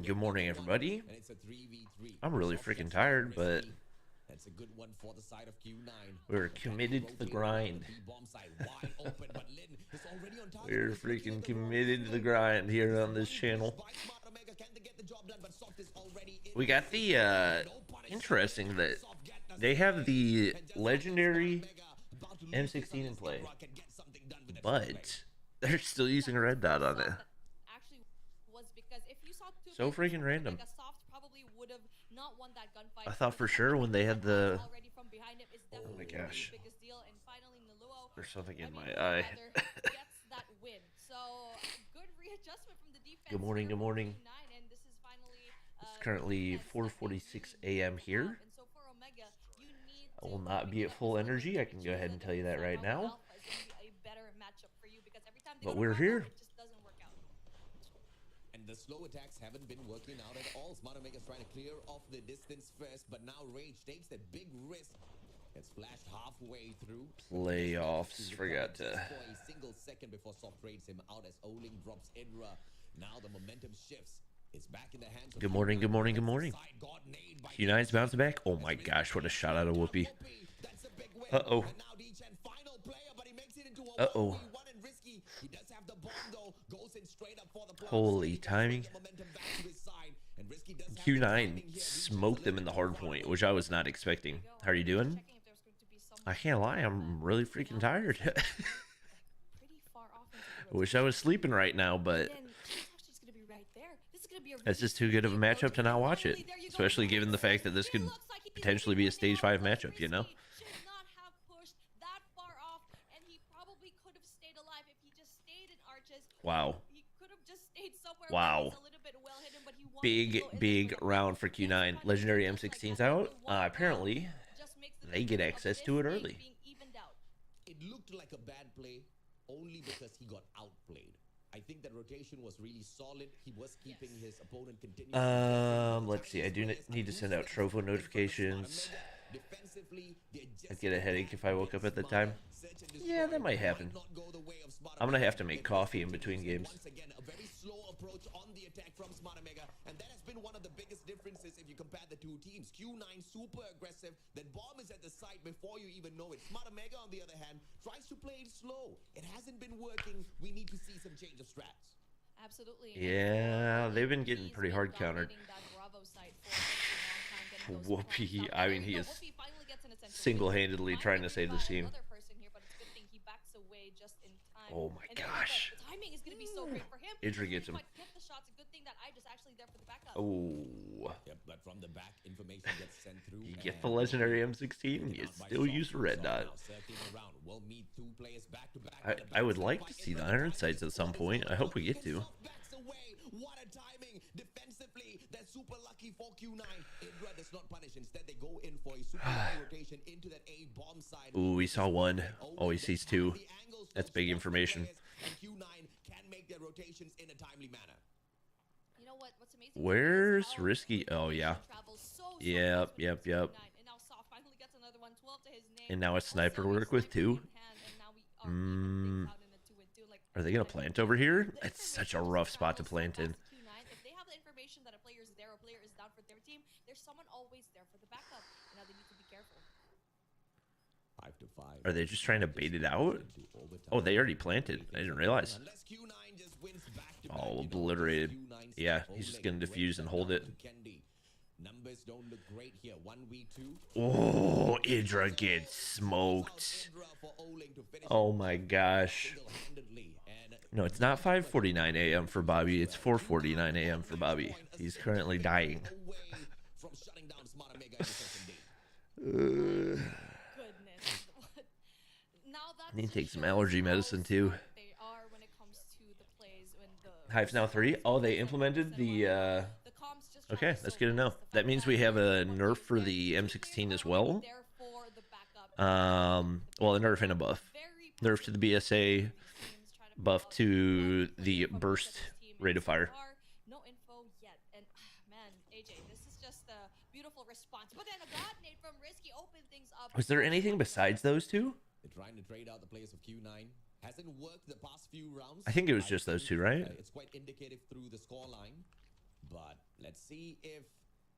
Good morning, everybody. I'm really freaking tired, but that's a good one for the side of Q9. we're They're trying to committed to the rotate around the grind. B bomb side wide open, but Lin is already on target. We're He's looking freaking at the wrong committed to the angle. grind here There's on this one push channel. by Smart Omega. Can they get the job done? But Soft is already in We the got fight. the No punishment. interesting Can that Soft get the they have save? the And just like that, Smart legendary Omega about to lose this on M16 in this play, Ibra can get something done with that triple play. but they're still using a red dot on it. Actually was because if you saw two So players freaking from random. Omega, Soft probably would have not won that gunfight. I thought for The sure fact when that they he had got knocked the... already from behind him is Oh my definitely gosh. the biggest deal. And finally, Naluo, There's something in my Naluo eye. rather, gets that win. So good readjustment from the defense. Good morning, here good from morning. Q9, and this is finally It's currently 4:46 a.m. here. and so for Omega, you need I will to not be at full energy. I can go ahead and tell you that right now. Alpha is going to be a better matchup for you because every time they But go to we're Bravo, here. it just doesn't work out. And the slow attacks haven't been working out at all. Smart Omega's trying to clear off the distance first, but now Rage takes that big risk. Gets flashed halfway through. Playoffs. Forgot to... For a single second before Soft trades him out as Oling drops Idra. Now the momentum shifts. It's back in the hands of Good morning, good morning, good morning. Q9's bouncing back. Oh my gosh, what a shot out of Whoopi. Uh-oh. Uh-oh. Holy timing. Q9 smoked them in the hard point, which I was not expecting. How are you doing? I can't lie, I'm really freaking tired. I wish I was sleeping right now, but that's just too good of a matchup to not watch it. Especially given the fact that this could potentially be a stage 5 matchup, you know? Wow. Wow. Big round for Q9. Legendary M16's out. Apparently, they get access to it early. It looked like a bad play only because he got outplayed. I think that rotation was really solid. He was keeping his opponent continuously. Let's see. I do need to send out Trovo notifications. I'd get a headache if I woke up at the time. Yeah, that might happen. I'm gonna have to make coffee in between games. Once again, a very slow approach on the attack from Smart Omega, and that has been one of the biggest differences if you compare the two teams. Q9 super aggressive, then Bomb is at the site before you even know it. Smart Omega, on the other hand, tries to play it slow. It hasn't been working. We need to see some change of strats. Absolutely. Yeah, they've been getting pretty hard countered. Whoopi, I mean, he is single-handedly trying to save the team. Oh my gosh. The timing is going to be so great for him. Idra gets him. Get the shots. A good thing that Idra's actually there for the backup. Oh. Yep, but from the back, information gets sent through. You get the legendary M16 and you still use the red dot. We'll meet two players back to back. I would like to see the iron sights at some point. I hope we get to. What a timing defensively. That's super lucky for Q9. Idra does not punish. Instead, they go in for a super rotation into that A bomb side. Ooh, we saw one. Oh, he sees two. That's big information. And Q9 can make their rotations in a timely manner. You know what? What's amazing? Where's Risky? Oh, yeah. Yep. And now a sniper to work with, too. Are they going to plant over here? It's such a rough spot to plant in. If they have the information that a player is there, a player is down for their team, there's someone always there for the backup. Now they need to be careful. 5 to 5. Are they just trying to bait it out? Oh, they already planted. I didn't realize. Oh, obliterated. Yeah, he's just going to defuse and hold it. Numbers don't look great here. 1v2. Oh, Idra gets smoked. Oh my gosh. No, it's not 5:49 a.m. for Bobby. It's 4:49 a.m. for Bobby. He's currently dying. He need to take some allergy medicine too. Hive's now 3. Oh, they implemented the... Okay, that's good to know. That means we have a nerf for the M16 as well. Well, a nerf and a buff. Nerf to the BSA, buff to the burst rate of fire. No info yet, and man, AJ, this is just a beautiful response. But then a god nade from Risky opened things up. Was there anything besides those two? They're trying to trade out the players of Q9. Hasn't worked the past few rounds. I think it was just those two, right? It's quite indicative through the scoreline. But let's see if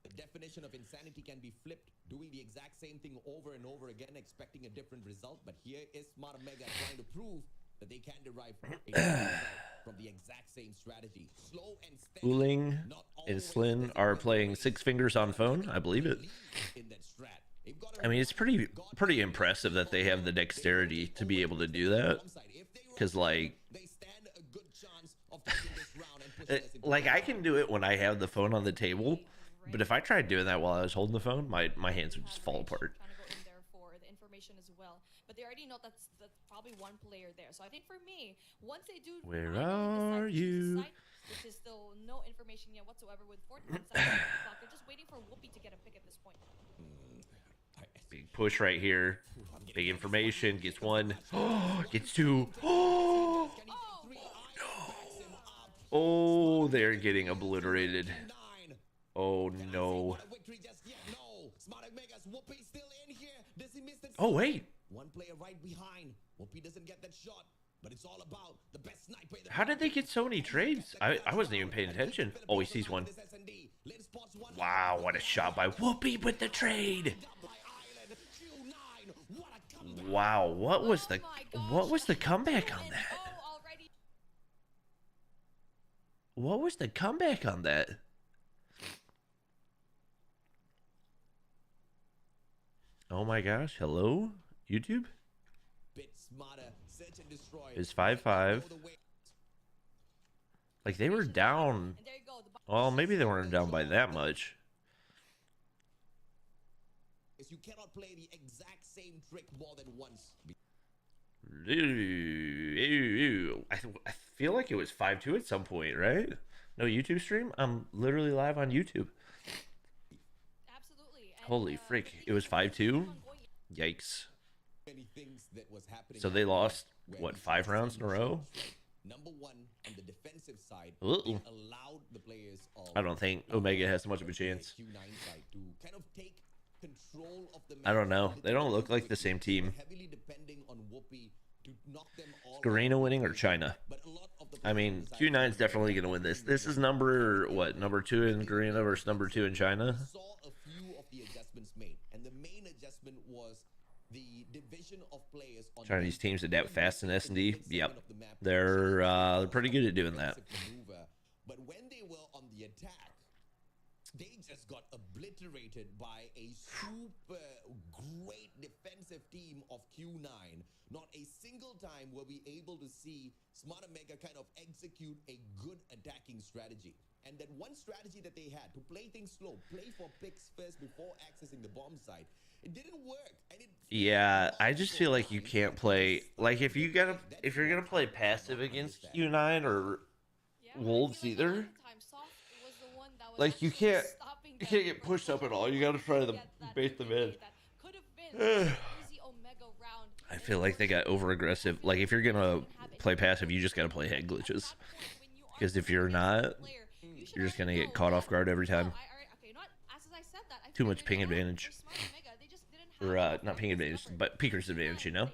the definition of insanity can be flipped, doing the exact same thing over and over again, expecting a different result. But here is Smart Omega trying to prove that they can derive a different result from the exact same strategy. Slow and steady. Uling Not and always Slin does it are win the playing race, 6 fingers on but phone. they I believe it. lead in that strat. They've got to I mean, it's remember, pretty God impressive that they have the dexterity to be able to do that. Because, like, they stand a good chance of taking this round and pushing us into like the I can do it when I have the phone on the table, but if I tried doing that while I was holding the phone, my hands would just fall apart. Trying to go in there for the information as well, but they already know that's probably one player there. So I think for me, once they do, Where finally are decide to choose you? a site, which is still no information yet whatsoever with 41 seconds on the clock, they're just waiting for Whoopi to get a pick at this point. Big push right here. Big information. Gets one. Gets two. Oh, they're getting obliterated. Oh no. Oh wait. One player right behind. Whoopi doesn't get that shot, but it's all about the best sniper. How did they get so many trades? I wasn't even paying attention. Oh, he sees one. Wow, what a shot by Whoopi with the trade. Wow, what was the comeback on that? What was the comeback on that? Oh my gosh, hello, YouTube? Is 5-5. Like, they were down. Well, maybe they weren't down by that much. You cannot play the exact same trick more than once. I feel like it was 5-2 at some point, right? No YouTube stream? I'm literally live on YouTube. Absolutely. Holy freak. It was 5-2? Yikes. So they lost, what, 5 rounds in a row? Number one, on the defensive side, Uh-oh. allowed the players of I don't think Omega has much of a chance. Q9 side to kind of take control of the I don't know. They don't look like the same team. heavily depending on Whoopi to knock them all. Garena winning or China? But a lot of the I mean, Q9's definitely going to win this. This is number 2 in Garena versus number 2 in China? saw a few of the adjustments made, and the main adjustment was the division of players on Chinese teams adapt fast in S&D. Yep. They're pretty good at doing that. But when they were on the attack, they just got obliterated by a super great defensive team of Q9. Not a single time were we able to see Smart Omega kind of execute a good attacking strategy. And that one strategy that they had to play things slow, play for picks first before accessing the bomb site, it didn't work. And it Yeah, I just feel like you can't play, like, if you're gonna play passive against Q9 or Wolves either, like, you can't get pushed up at all. You gotta try to bait them in. I feel like they got over aggressive. Like, if you're gonna play passive, you just gotta play head glitches, because if you're not, you're just gonna get caught off guard every time. Too much ping advantage. Or, not ping advantage, but peeker's advantage, you know?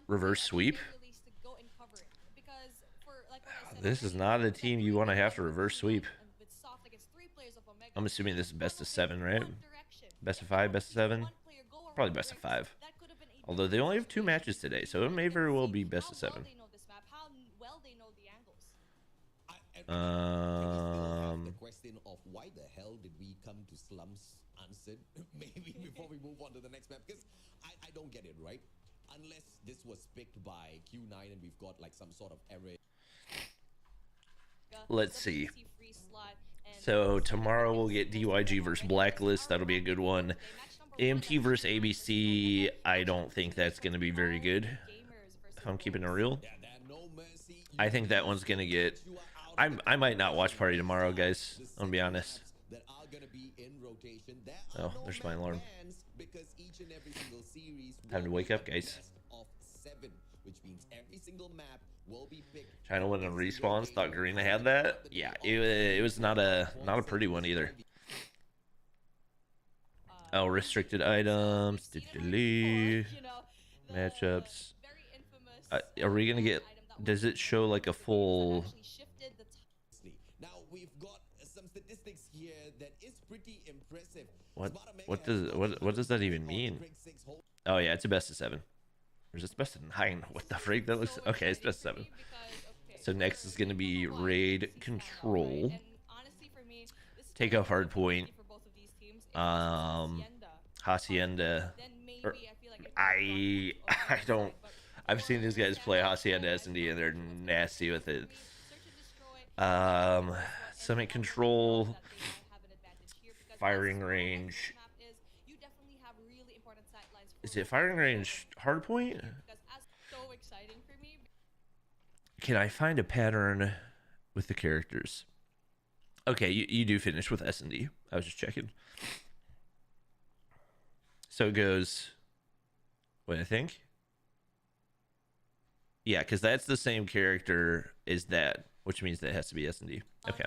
Reverse sweep. This is not a team you want to have to reverse sweep. I'm assuming this is best of 7, right? Best of 5, best of 7? Probably best of 5. Although they only have 2 matches today, so it may very well be best of 7. The question of why the hell did we come to slums answered maybe before we move on to the next map, because I don't get it, right? Unless this was picked by Q9 and we've got like some sort of error. Let's see. So tomorrow we'll get DYG versus Blacklist. That'll be a good one. AMT versus ABC. I don't think that's going to be very good, if I'm keeping it real. I think that one's going to get... I might not watch Party tomorrow, guys. I'm going to be honest. Oh, there's my alarm. Time to wake up, guys. China went on respawns. Thought Garena had that. Yeah, it was not a pretty one either. Oh, restricted items. Matchups. Are we gonna get? Does it show like a full? obviously. Now we've got some statistics here that is pretty impressive. What Smarter Mega what has does launched what does that even on mean? Break 6 whole Oh yeah, it's a best of 7. Or is it best of 9? What the freak? That looks okay. It's best of 7. So next is gonna be raid control. Take off hard point. Hacienda. Or, I don't. I've seen these guys play Hacienda S&D and they're nasty with it. Summit control, firing range. Is it firing range hardpoint? Can I find a pattern with the characters? Okay, you do finish with S&D. I was just checking. So it goes. Wait, I think. Yeah, because that's the same character as that, which means that it has to be S&D. Okay,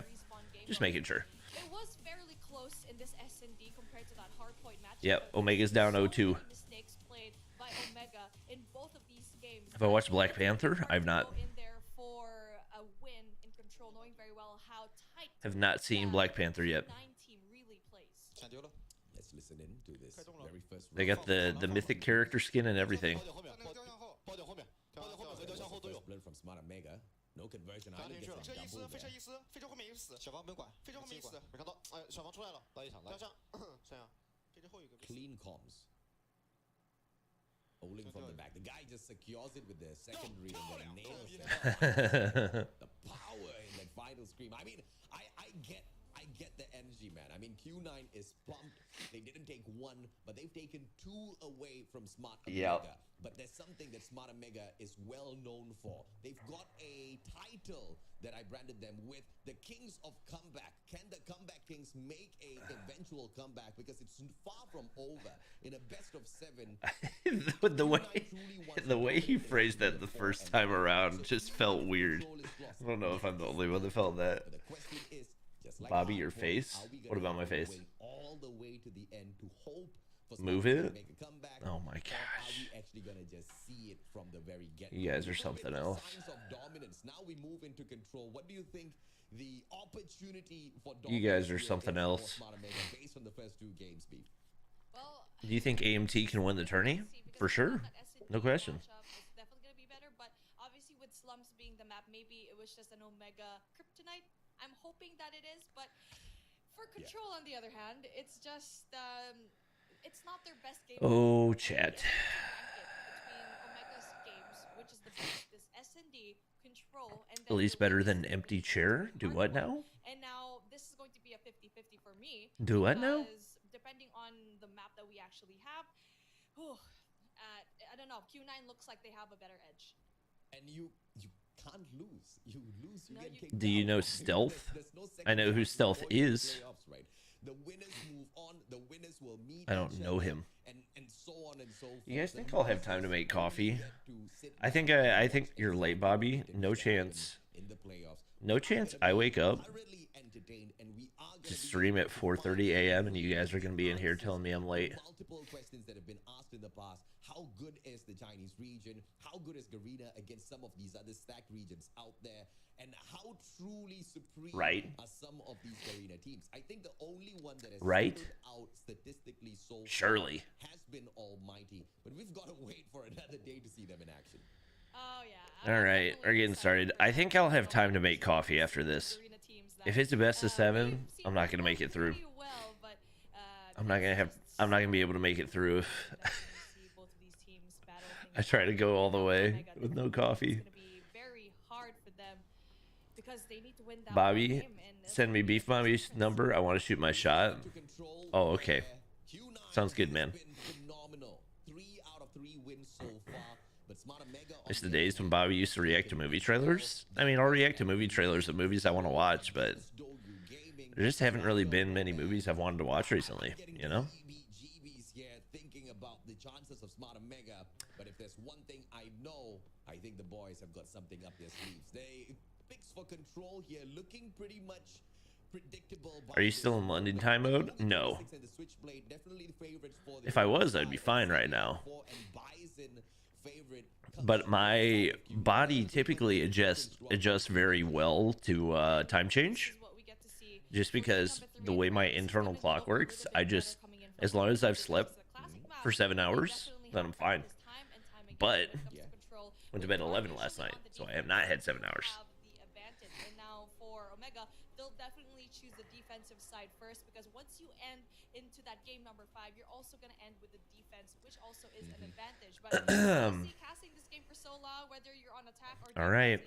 just making sure. It was fairly close in this S&D compared to that hardpoint match. Yep, Omega's down 0-2. Mistakes played by Omega in both of these games. Have I watched Black Panther? I've not. In there for a win in control, knowing very well how tight. Have not seen Black Panther yet. Team really plays. Let's listen in to this very first They got the mythic character skin and everything. first blood from Smarter Mega. No conversion either. 这意思，飞车意思，飞车后面有死，小房不用管，飞车后面有死，没看到，哎，小房出来了，来一场，来，这样，这样，飞车后有个 Clean comms. Bowling from the back. The guy just secures it with the secondary and then nails it. The power in that final scream. I mean, I get the energy, man. I mean, Q9 is pumped. They didn't take one, but they've taken 2 away from Smart Omega. Yep. But there's something that Smart Omega is well known for. They've got a title that I branded them with, the Kings of Comeback. Can the Comeback Kings make a eventual comeback? Because it's far from over. In a best of 7, the way he phrased that the first time around just felt weird. I don't know if I'm the only one that felt that. But the question is, just like Bobby, your hardpoint, face? are we gonna What about my keep face? going all the way to the end to hope for Move Smart to it? make a comeback? Oh my Or are gosh. we actually gonna just see it from the very get-go? You guys are So something it's the else. signs of dominance. Now we move into control. What do you think the opportunity for You guys are dominance something here is else. for Smarter Mega based on the first 2 games, Beef? Well, Do you think AMT can win the tourney? For sure. No question. It's definitely gonna be better, but obviously with slums being the map, maybe it was just an Omega kryptonite. I'm hoping that it is, but for control on the other hand, it's just it's not their best game. Oh, chat. Between Omega's games, which is the best, this S&D control, and At least better than empty chair. Do what now? And now this is going to be a 50-50 for me. Do what now? Because depending on the map that we actually have, I don't know. Q9 looks like they have a better edge. And you can't lose. You lose, you No, get you- kicked Do you out. know Stealth? There's no I know second who chance Stealth before you hit is. playoffs, right? The winners move on. The winners will meet. I don't each know other, him. And so on and so forth. You guys think The I'll have losers time to make only coffee? get to sit I think back I and think watch you're late, exactly Bobby. what No is happening chance. in the playoffs. No chance I wake up Thoroughly entertained, and we are to gonna be stream able at to 4:30 find a.m. and you guys are gonna be in here telling me I'm late. multiple questions that have been asked in the past. How good is the Chinese region? How good is Garena against some of these other stacked regions out there? And how truly supreme Right. are some of these Garena teams? I think the only one that has Right. stood out statistically so far Surely. has been Almighty. But we've got to wait for another day to see them in action. Oh yeah. All right, we're getting started. I think I'll have time to make coffee after this. If it's a best of 7, I'm not gonna make it through. I'm not gonna be able to make it through if I try to go all the way with no coffee. Bobby, send me Beef Mommy's number. I want to shoot my shot. To control Oh, okay. where Q9 Sounds good, man. has been phenomenal. 3 out of 3 wins so far. But Smarter Mega on It's the the days other when hand, Bobby used to react to movie trailers. I mean, I'll react to movie trailers of movies I want to watch, but Dogu Gaming, there just haven't really been many movies I've wanted to watch recently, getting you know? heebie-jeebies here thinking about the chances of Smarter Mega. But if there's one thing I know, I think the boys have got something up their sleeves. They picks for control here, looking pretty much predictable. Are you still in London time mode? No. If I was, I'd be fine right now. but my body typically adjusts very well to time change. Just because the way my internal clock works, as long as I've slept for 7 hours, then I'm fine. But went to bed 11 last night, so I have not had 7 hours. And now for Omega, they'll definitely choose the defensive side first, because once you end into that game number 5, you're also going to end with the defense, which also is an advantage. But honestly, casting this game for so long, whether you're on attack or all right,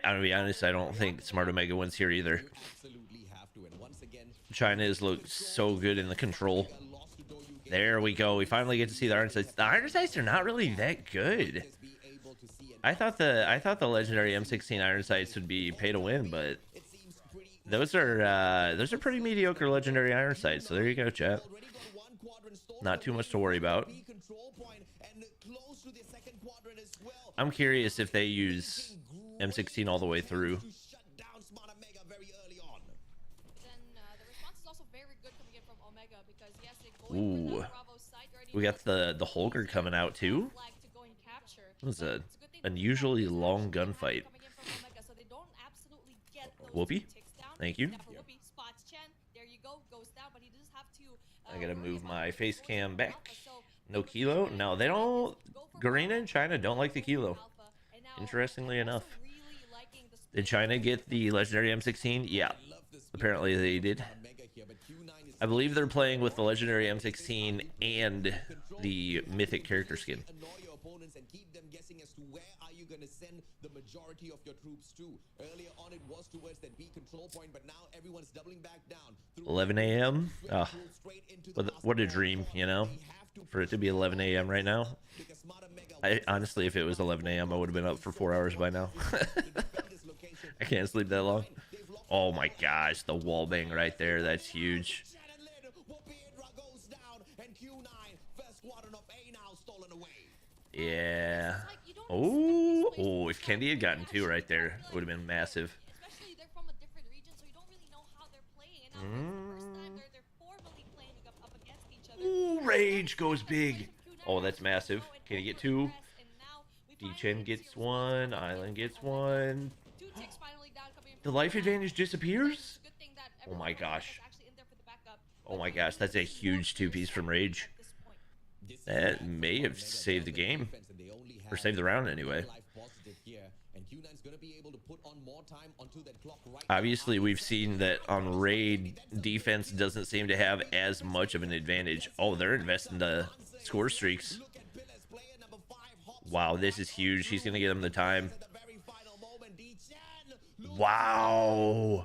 I'll be honest, I don't think Smart Omega wins here either. China has looked so good in the control. There we go. We finally get to see the Iron Sights. The Iron Sights are not really that good. I thought the legendary M16 Iron Sights would be pay to win, but those are pretty mediocre legendary Iron Sights. So there you go, chat. Not too much to worry about. I'm curious if they use M16 all the way through. Ooh, we got the Holger coming out too. It was a unusually long gunfight. Whoopee, thank you. I gotta move my face cam back. No kilo? No, they don't. Garena and China don't like the kilo. Interestingly enough. Did China get the legendary M16? Yeah, apparently they did. I believe they're playing with the legendary M16 and the mythic character skin. 11 a.m. Oh, what a dream, you know, for it to be 11 a.m. right now. Honestly, if it was 11 a.m., I would have been up for 4 hours by now. I can't sleep that long. Oh my gosh, the wall bang right there. That's huge. Yeah. Oh, if Kendi had gotten 2 right there, it would have been massive. Especially they're from a different region, so you don't really know how they're playing. And now for the first time, they're formally playing up against each other. Ooh, Rage goes big. Oh, that's massive. Can he get 2? D-Chen gets 1. Island gets 1. The life advantage disappears? Oh my gosh. Oh my gosh, that's a huge 2-piece from Rage. That may have saved the game. Or saved the round anyway. Obviously, we've seen that on Raid, defense doesn't seem to have as much of an advantage. Oh, they're investing the score streaks. Wow, this is huge. He's going to get him the time. Wow.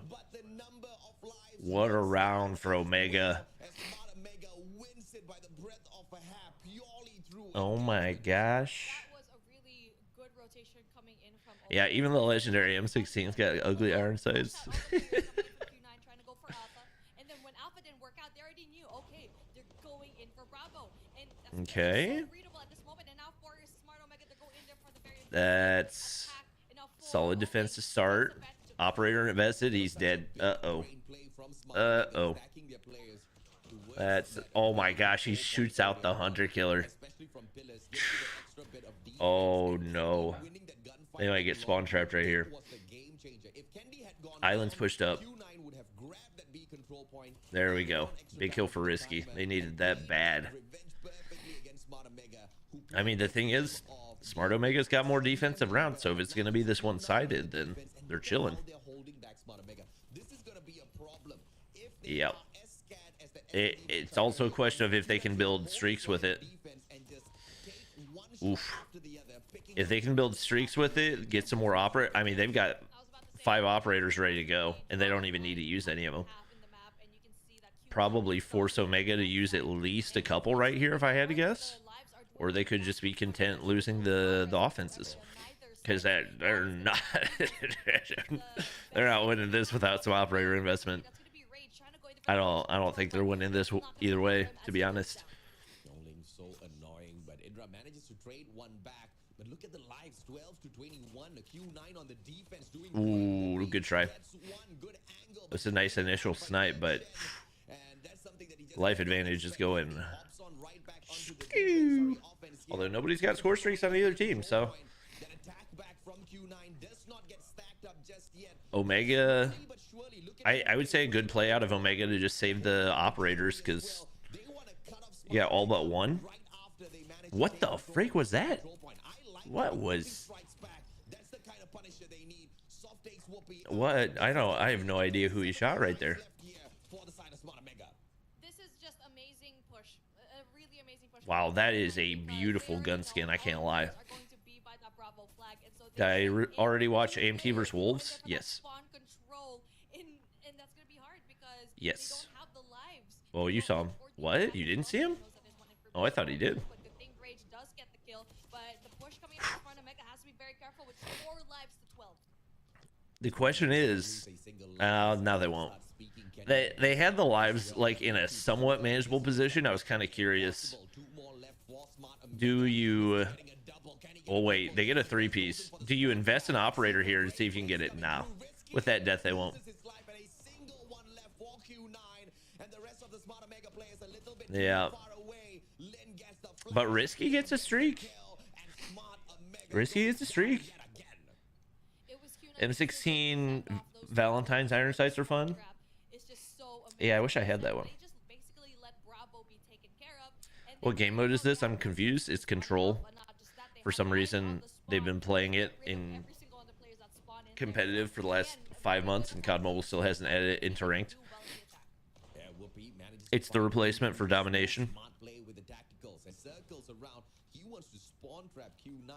What a round for Omega. Oh my gosh. Yeah, even the legendary M16's got ugly iron sights. Okay. That's solid defense to start. Operator invested. He's dead. Uh-oh. Uh-oh. That's... Oh my gosh, he shoots out the Hunter Killer. Oh no. They might get spawn trapped right here. Island's pushed up. There we go. Big kill for Risky. They needed that bad. I mean, the thing is, Smart Omega's got more defensive rounds, so if it's going to be this one-sided, then they're chilling. Yep. It's also a question of if they can build streaks with it. Oof. If they can build streaks with it, get some more opera. I mean, they've got 5 operators ready to go, and they don't even need to use any of them. Probably force Omega to use at least a couple right here, if I had to guess. Or they could just be content losing the offenses. Because they're not they're not winning this without some operator investment. I don't think they're winning this either way, to be honest. So annoying, but Indra manages to trade one back. But look at the lives, 12 to 21. The Q9 on the defense doing ooh, good try. That's a nice initial snipe, but life advantage is going. Although nobody's got score streaks on either team, so That attack back from Q9 does not get stacked up just yet. Omega, Slowly but surely, look at I would say a good play out of Omega to just save the operators, because they want to cut off yeah, all but one. right after they manage What the freak was that? control point. I like What that. was Strikes back. That's the kind of punisher they need. Soft takes Whoopi. what? I have no idea who he shot right there. Left here for the side of Smart Omega. This is just amazing push. A really amazing push. Wow, that is a beautiful gun skin, I can't lie. Are going to be by that Bravo flag, and so they I should already aim watched for AMT it. versus Wolves. They're gonna Yes. spawn control and that's gonna be hard because Yes. they don't have the lives. Well, you saw him. What? You didn't see him? Oh, I thought he did. But good thing Rage does get the kill, but the push coming in front of Mega has to be very careful with 4 lives to 12. The question is, now they won't. They had the lives like in a somewhat manageable position. I was kind of curious. Do you? Oh wait, they get a 3-piece. Do you invest an operator here and see if you can get it? Nah. With that death, they won't. Yeah. But Risky gets a streak. Risky gets a streak. It was Q9 M16 Valentine's Iron Sights are fun. It's just so Yeah, I wish I had that one. They just basically let Bravo be taken care of. And What then game mode is this? I'm confused. It's Control. but not just that, they For have some the light reason, on the they've spawn. been playing it Get rid of in every single other players that spawn in there. competitive for the last Again, 5 months, and COD Mobile still hasn't added it into ranked. do well in the attack. It's the replacement for Domination. Smart play with the tacticals and circles around. He wants to spawn trap Q9,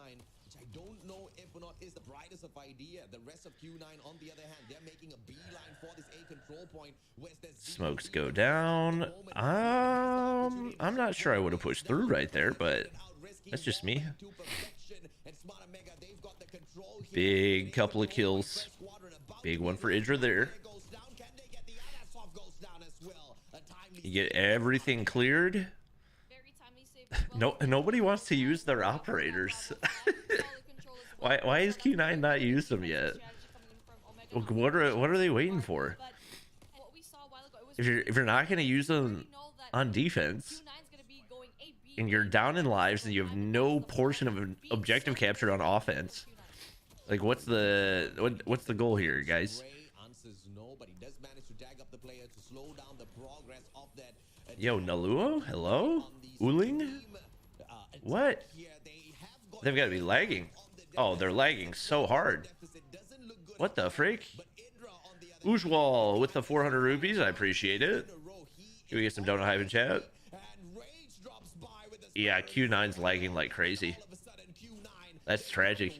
which I don't know if or not is the brightest of idea. The rest of Q9, on the other hand, they're making a beeline for this A control point. Where's the Smokes go down. I'm not sure I would have pushed through right there, but that's just me. Big couple of kills. Big one for Idra there. You get everything cleared. Very timely save as well. No, nobody wants to use their operators. Why is Q9 not used them yet? What are they waiting for? But what we saw a while ago, it was If you're not gonna use them on defense, Q9's gonna be going A, B, and you're down in lives and you have no portion of an objective capture on offense, like what's the goal here, guys? Answers no, but he does manage to tag up the player to slow down the progress of that. Yo, Naluo, hello, Uling, what? They've got to be lagging. Oh, they're lagging so hard. What the freak? Ujwal with the 400 rupees. I appreciate it. Can we get some donut hype in chat? Yeah, Q9's lagging like crazy. That's tragic.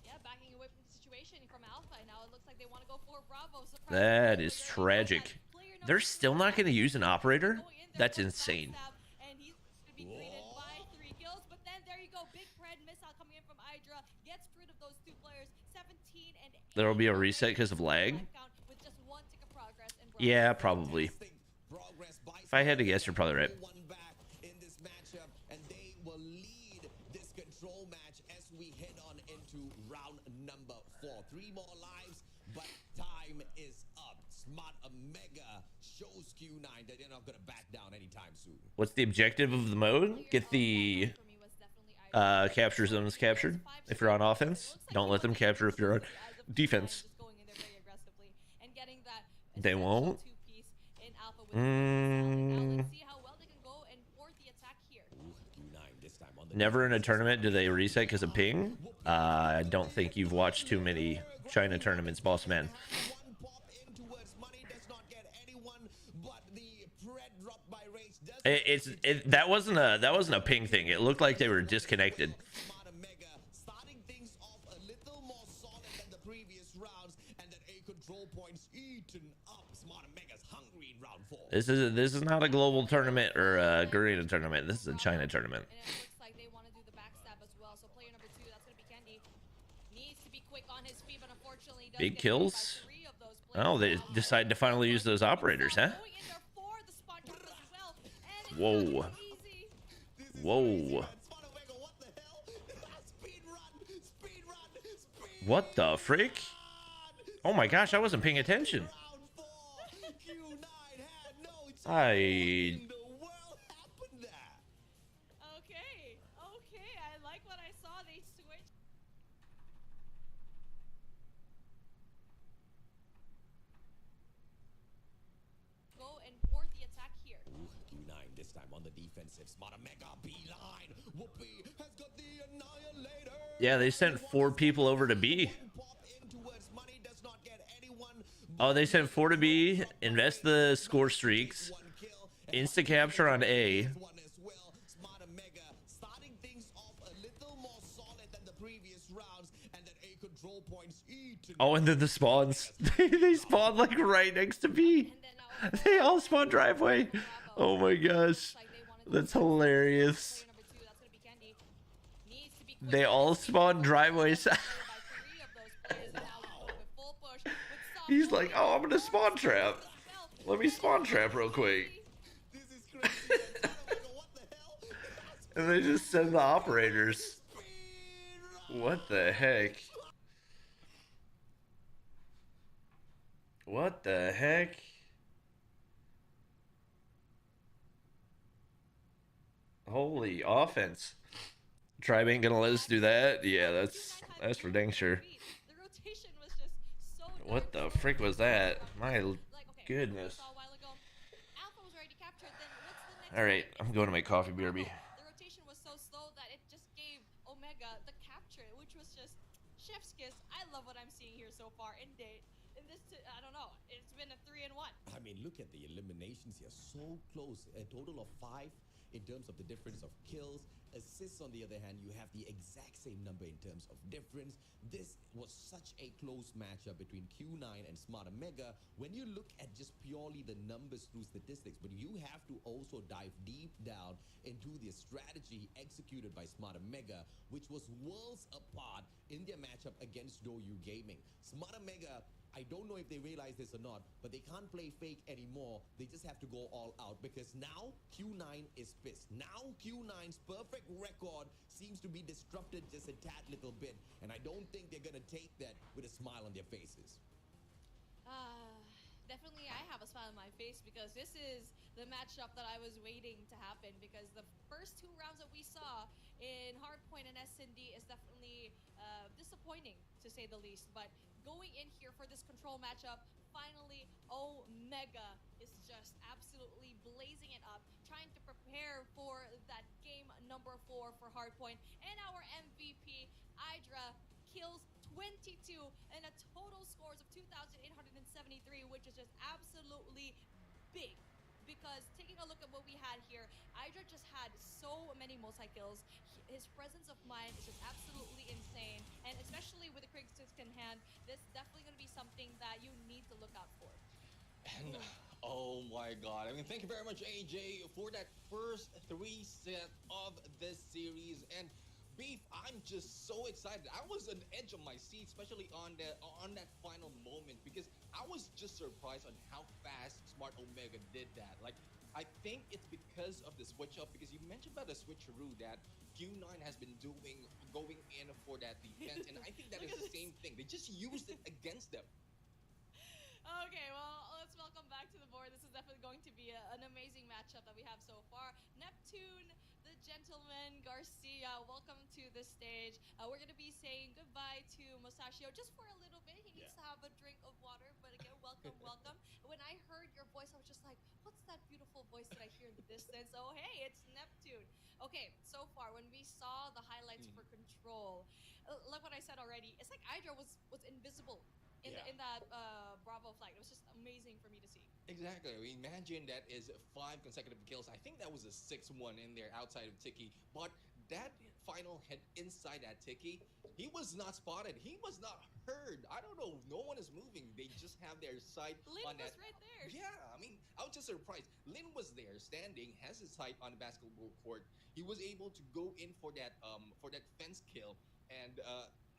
yeah, backing away from the situation from Alpha. And now it looks like they want to go for Bravo. Surprise That player, is but there tragic. goes that player They're number still not going to use an operator? going in there That's for the insane. backstab, and he's gonna be greeted by 3 kills. But then there you go, big Pred missile coming in from Hydra, gets rid of those 2 players. 17 and 8. There'll be a reset because of lag? With just 1 tick of progress in Bravo. Yeah, probably. If I had to guess, you're probably right. One back in this matchup, and they will lead this control match as we head on into round number 4. 3 more lives, but time is up. Smart Omega shows Q9 that they're not gonna back down anytime soon. What's the objective of the mode? Get the For me was definitely Hydra. capture zones captured. If you're on offense, don't let them capture if you're on defense. Just going in there very aggressively and getting that They won't. essential 2-piece in Alpha with Now let's see how well they can go and fourth the attack here. Q9 this time on the Never in a tournament do they reset because of ping. I don't think you've watched too many China tournaments, boss man. one pop in towards money does not get anyone, but the Pred drop by Rage does That wasn't a ping thing. It looked like they were disconnected. Smart Omega starting things off a little more solid than the previous rounds, and that A control points eaten up. Smart Omega's hungry in round 4. This is not a global tournament or a Garena tournament. This is a China tournament. And it looks like they want to do the backstab as well. So player number 2, that's going to be Candy. Needs to be quick on his feet, but unfortunately does Big get hit by kills. 3 of those players. Oh, they decided to finally use those operators, huh? Going in there for the spot drop as well, and it's Whoa. not easy. Whoa. Smart Omega, what the hell? Speed run, speed run, speed What the frick? Oh my gosh, I wasn't paying attention. round 4. Q9 had no chance I in the world happened there. Okay. This time on the defensive, Smart Mega beeline. Whoopi has got the annihilator. Yeah, they sent 4 people over to B. Oh, they sent 4 to B, invest the score streaks, insta capture on A. Starting things off a little more solid than the previous rounds, and then A control points eaten. Oh, and then the spawns. They spawn like right next to B. They all spawn driveway. Oh my gosh. That's hilarious. They all spawn driveways. He's like, oh, I'm gonna spawn trap. Let me spawn trap real quick. This is crazy. What the hell? And they just send the operators. What the heck? What the heck? Holy offense. Tribe ain't gonna let us do that? Yeah, that's for dang sure. The rotation was just so What the dark, so frick was that? My like, okay, goodness. we saw a while ago, Alpha was already captured, then what's the next Alright, thing? I'm going to my coffee BRB. The rotation was so slow that it just gave Omega the capture, which was just chef's kiss. I love what I'm seeing here so far in day. In this, I don't know. It's been a 3-1. I mean, look at the eliminations here. So close. A total of 5 in terms of the difference of kills. Assists, on the other hand, you have the exact same number in terms of difference. This was such a close matchup between Q9 and Smarter Mega. When you look at just purely the numbers through statistics, but you have to also dive deep down into the strategy executed by Smarter Mega, which was worlds apart in their matchup against DouYu Gaming. Smarter Mega, I don't know if they realize this or not, but they can't play fake anymore. They just have to go all out, because now Q9 is pissed. Now Q9's perfect record seems to be disrupted just a tad little bit, and I don't think they're gonna take that with a smile on their faces. Definitely I have a smile on my face, because this is the matchup that I was waiting to happen, because the first 2 rounds that we saw in Hardpoint and S&D is definitely disappointing, to say the least. But going in here for this control matchup, finally Omega is just absolutely blazing it up, trying to prepare for that game number 4 for Hardpoint. And our MVP, Hydra, kills 22 and a total scores of 2,873, which is just absolutely big. Because taking a look at what we had here, Hydra just had so many multi-kills. His presence of mind is just absolutely insane. And especially with the Kriegstick in hand, this is definitely going to be something that you need to look out for. And oh my god, I mean, thank you very much, AJ, for that first 3 set of this series. And Beef, I'm just so excited. I was on the edge of my seat, especially on that final moment, because I was just surprised on how fast Smart Omega did that. Like, I think it's because of the switch up, because you mentioned about the switcheroo that Q9 has been doing, going in for that defense, and I think that is the same thing. They just used it against them. Okay, well, let's welcome back to the board. This is definitely going to be an amazing matchup that we have so far. Neptune, the gentleman, Garcia, welcome to the stage. We're going to be saying goodbye to Musashio just for a little bit. He needs to have a drink of water, but again, welcome, welcome. When I heard your voice, I was just like, what's that beautiful voice that I hear in the distance? Oh, hey, it's Neptune. Okay, so far, when we saw the highlights for Control, like what I said already, it's like Hydra was invisible in that Bravo flight. It was just amazing for me to see. Exactly. I mean, imagine that is 5 consecutive kills. I think that was a 6th one in there outside of Tiki. But that final hit inside that Tiki, he was not spotted. He was not heard. I don't know. No one is moving. They just have their sight Lin on was that. right there. Yeah, I mean, I was just surprised. Lin was there, standing, has his sight on the basketball court. He was able to go in for that fence kill, and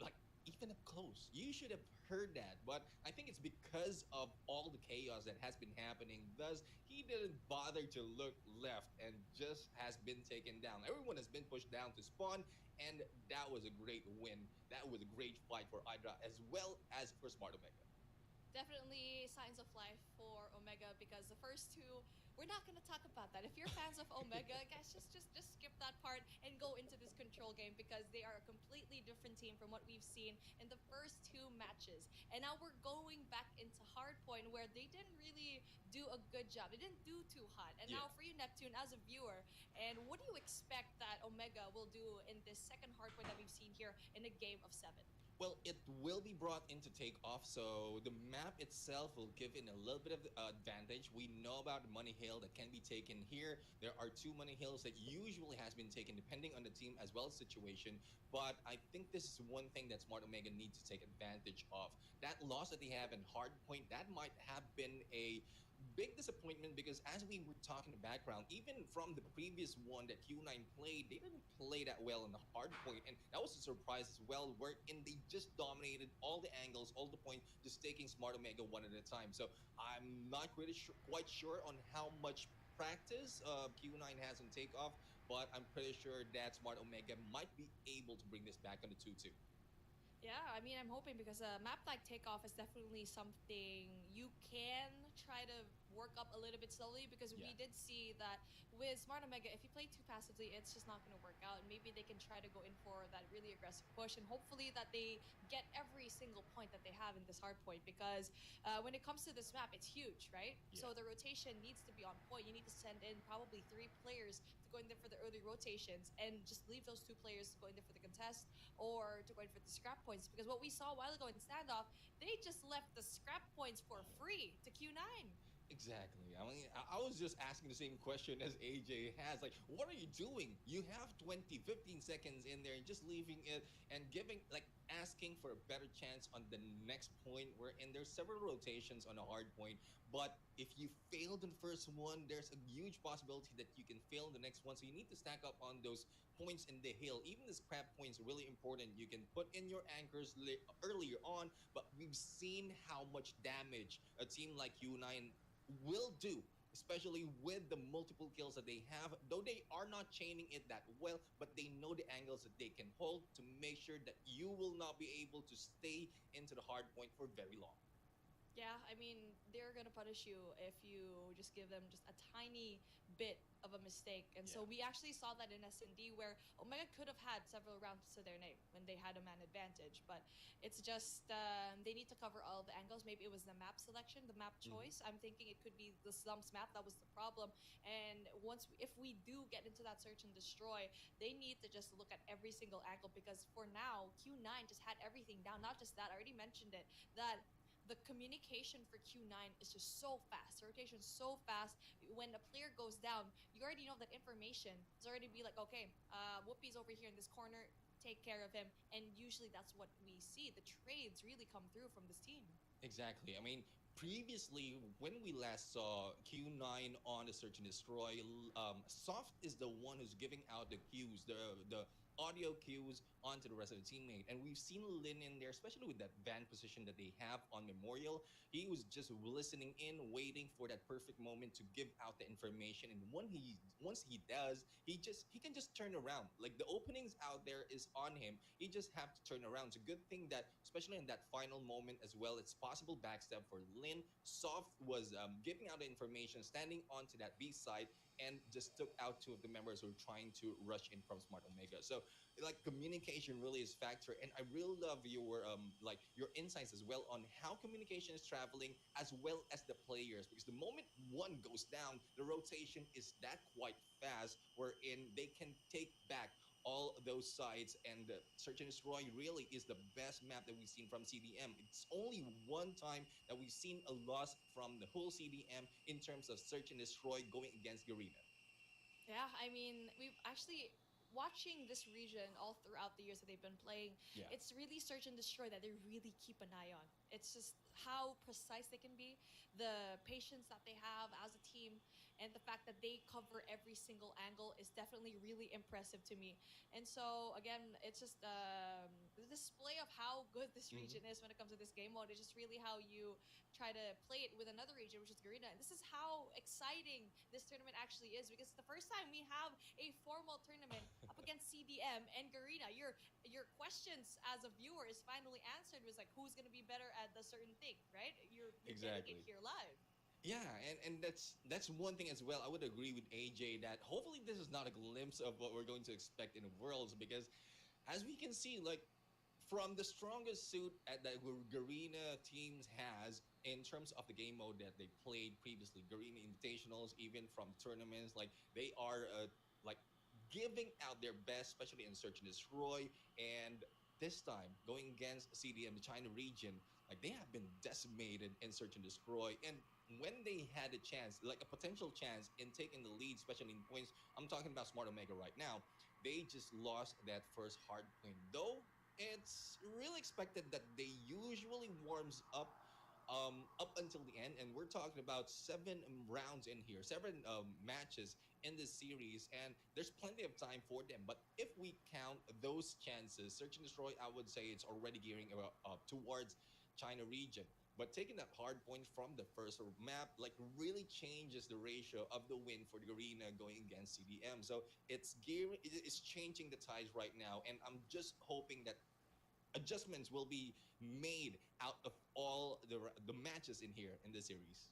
like, even up close, you should have heard that. But I think it's because of all the chaos that has been happening. Thus, he didn't bother to look left and just has been taken down. Everyone has been pushed down to spawn, and that was a great win. That was a great fight for Hydra as well as for Smart Omega. Definitely signs of life for Omega, because the first 2, we're not going to talk about that. If you're fans of Omega, guys, just skip that part and go into this Control game, because they are a completely different team from what we've seen in the first 2 matches. And now we're going back into Hardpoint, where they didn't really do a good job. They didn't do too hot. And Yeah. now for you, Neptune, as a viewer, and what do you expect that Omega will do in this second hardpoint that we've seen here in a game of 7? Well, it will be brought into takeoff, so the map itself will give it a little bit of advantage. We know about the money hill that can be taken here. There are two money hills that usually has been taken depending on the team as well as situation. But I think this is one thing that Smart Omega needs to take advantage of. That loss that they have in hardpoint, that might have been a big disappointment because as we were talking in the background, even from the previous one that Q9 played, they didn't play that well in the hard point, and that was a surprise as well. Wherein they just dominated all the angles, all the points, just taking Smart Omega one at a time. So I'm not really quite sure on how much practice Q9 has on takeoff, but I'm pretty sure that Smart Omega might be able to bring this back on the 2-2. Yeah, I mean, I'm hoping because a map like Takeoff is definitely something you can try to work up a little bit slowly because Yeah. we did see that with Smart Omega, if you play too passively, it's just not going to work out. And maybe they can try to go in for that really aggressive push and hopefully that they get every single point that they have in this hard point because when it comes to this map, it's huge, right? Yeah. So the rotation needs to be on point. You need to send in probably 3 players to go in there for the early rotations and just leave those 2 players to go in there for the contest or to go in for the scrap points because what we saw a while ago in standoff, they just left the scrap points for free to Q9. Exactly. I mean, I was just asking the same question as AJ has. Like, what are you doing? You have 20, 15 seconds in there and just leaving it and giving, like, asking for a better chance on the next point. Wherein there's several rotations on a hard point. But if you failed in the first one, there's a huge possibility that you can fail in the next one. So you need to stack up on those points in the hill. Even the scrap points are really important. You can put in your anchors earlier on, but we've seen how much damage a team like U9 will do, especially with the multiple kills that they have. Though they are not chaining it that well, but they know the angles that they can hold to make sure that you will not be able to stay into the hard point for very long. Yeah, I mean, they're gonna punish you if you just give them just a tiny bit of a mistake. And Yeah. so we actually saw that in S&D where Omega could have had several rounds to their name when they had a man advantage. But it's just they need to cover all the angles. Maybe it was the map selection, the map choice. I'm thinking it could be the slumps map that was the problem. And if we do get into that search and destroy, they need to just look at every single angle because for now Q9 just had everything down. Not just that, I already mentioned it that the communication for Q9 is just so fast. The rotation is so fast. When a player goes down, you already know that information. It's already be like, okay, Whoopi's over here in this corner. Take care of him. And usually that's what we see. The trades really come through from this team. Exactly. I mean, previously, when we last saw Q9 on the Search and Destroy, Soft is the one who's giving out the cues, the audio cues onto the rest of the teammate. And we've seen Lin in there, especially with that van position that they have on Memorial. He was just listening in, waiting for that perfect moment to give out the information. And once he does, he can just turn around. Like the openings out there is on him. He just have to turn around. It's a good thing that, especially in that final moment as well, it's possible backstab for Lin. Soft was giving out the information, standing onto that B side, and just took out two of the members who were trying to rush in from Smart Omega. So like communication really is factor, and I really love your like your insights as well on how communication is traveling as well as the players, because the moment one goes down, the rotation is that quite fast wherein they can take back all those sides. And Search and Destroy really is the best map that we've seen from CDM. It's only one time that we've seen a loss from the whole CDM in terms of Search and Destroy going against Garena. Yeah, I mean, we've actually watching this region all throughout the years that they've been playing. Yeah. It's really search and destroy that they really keep an eye on. It's just how precise they can be, the patience that they have as a team, and the fact that they cover every single angle is definitely really impressive to me. And so again, it's just the display of how good this region is when it comes to this game mode. It's just really how you try to play it with another region, which is Garena. And this is how exciting this tournament actually is because it's the first time we have a formal tournament up against CDM and Garena. Your questions as a viewer is finally answered. Was like who's gonna be better at the certain thing, right? You're getting it Exactly. here live. Yeah, and that's one thing as well. I would agree with AJ that hopefully this is not a glimpse of what we're going to expect in Worlds, because as we can see, like from the strongest suit that Garena teams has in terms of the game mode that they played previously, Garena Invitationals, even from tournaments, like they are like giving out their best, especially in Search and Destroy. And this time, going against CDM, the China region, like they have been decimated in Search and Destroy. And when they had a chance, like a potential chance in taking the lead, especially in points, I'm talking about Smart Omega right now, they just lost that first hard point. Though it's really expected that they usually warms up until the end, and we're talking about 7 rounds in here, 7 matches in this series, and there's plenty of time for them. But if we count those chances, Search and Destroy, I would say it's already gearing up towards China region. But taking that hard point from the first map, like really changes the ratio of the win for the Garena going against CDM. So it's changing the tides right now, and I'm just hoping that adjustments will be made out of all the matches in here in this series.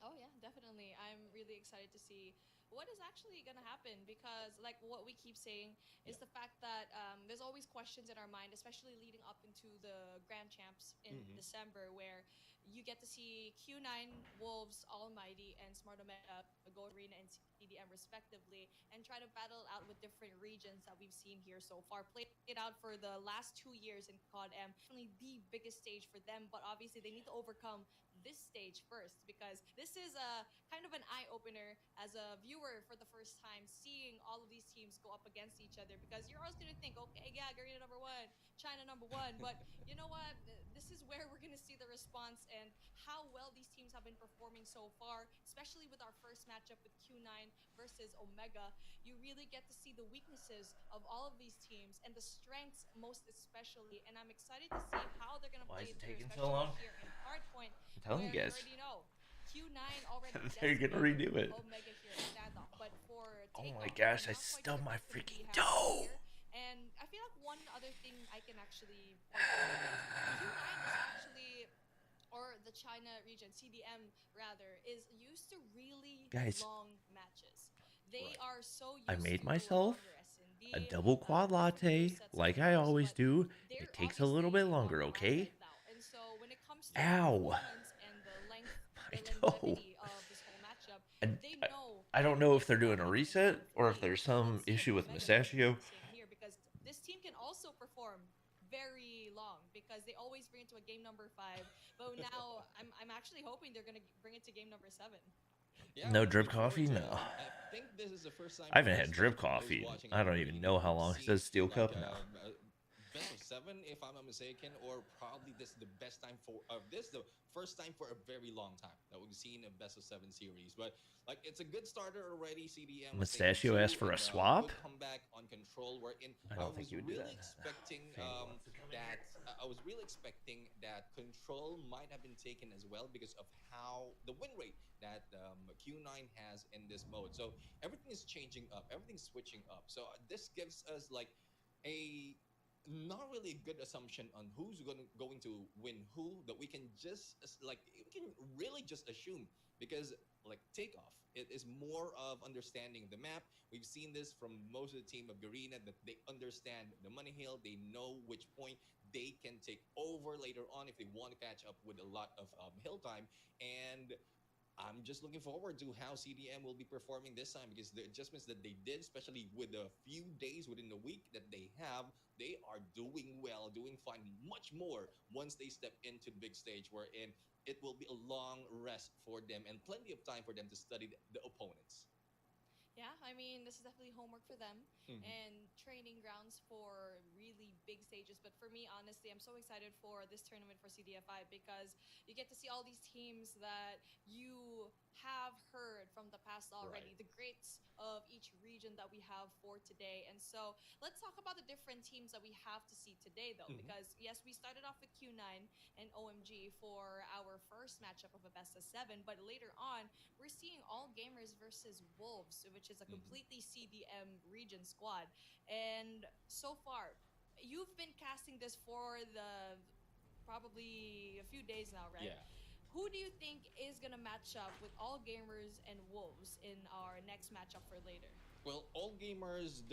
Oh yeah, definitely. I'm really excited to see what is actually going to happen because like what we keep saying is Yeah. the fact that there's always questions in our mind, especially leading up into the Grand Champs in Hmm. December where you get to see Q9, Wolves, Almighty, and Smart Omega go to Arena and CDM respectively and try to battle out with different regions that we've seen here so far. Played out for the last 2 years in CODM. Definitely the biggest stage for them, but obviously they need to overcome this stage first because this is a kind of an eye opener as a viewer for the first time seeing all of these teams go up against each other because you're always going to think, okay, yeah, Garena number one, China number one, but you know what? This is where we're going to see the response and how well these teams have been performing so far, especially with our first matchup with Q9 versus Omega. You really get to see the weaknesses of all of these teams and the strengths most especially. And I'm excited to see how they're going to Why play is it it through, taking so especially long? here in Hardpoint, I'm telling you where you guys. already know Q9 already They're gonna decimated redo it. Omega here in standoff. But for Oh my Takeoff, gosh, I'm I not quite sure stubbed my what's going to be freaking happening toe. here. And I feel like one other thing I can actually point out is Q9 is actually, or the China region, CDM rather, is used to really Guys, long matches. They Right. are so I used made to a myself longer a S&D, double quad different move latte sets, of like I course, always but do. It they're takes a little bit obviously on longer, the bad okay? side now. And so when it comes to the Ow. performance and the length, My the toe. longevity of this whole matchup, I, they I, know I don't that know if it's they're doing a coming in reset round or if three. there's And let's some see if issue with Omega can do Mustachio. the same here because this team can also perform very long because they always bring it to a game number 5. But now I'm actually hoping they're gonna bring it to game number 7. Yeah, No I'm drip looking forward coffee? to. No. I think this is the first time I for haven't us, had like drip those coffee. watching I our don't even community, know how would long. It see says steel like cup? No. best of 7, if I'm not mistaken, or probably this is the best time for this the first time for a very long time that we've seen a best of 7 series. But like it's a good starter already. CDM has taken Mustachio asked 2 for a and swap? good comeback on control. Wherein I I don't think was you would do really that. expecting Fanny wants to come in that here. I was really expecting that control might have been taken as well because of how the win rate that Q9 has in this mode. So everything is changing up, everything's switching up. So this gives us like a not really a good assumption on who's going to win who, that we can just like we can really just assume because like Takeoff, it is more of understanding the map. We've seen this from most of the team of Garena that they understand the money hill, they know which point they can take over later on if they want to catch up with a lot of hill time. And I'm just looking forward to how CDM will be performing this time because the adjustments that they did, especially with the few days within the week that they have, they are doing well, doing fine, much more once they step into the big stage wherein it will be a long rest for them and plenty of time for them to study the opponents. Yeah, I mean, this is definitely homework for them Hmm. and training grounds for really big stages. But for me, honestly, I'm so excited for this tournament for CDFI because you get to see all these teams that you have heard from the past Right. already, the greats of each region that we have for today. And so let's talk about the different teams that we have to see today, though, Hmm. because yes, we started off with Q9 and OMG for our first matchup of a best of 7, but later on, we're seeing All Gamers versus Wolves, which is a Hmm. completely CDM region squad. And so far, you've been casting this for the probably a few days now, right? Yeah. Who do you think is gonna match up with All Gamers and Wolves in our next matchup for later? Well, all gamers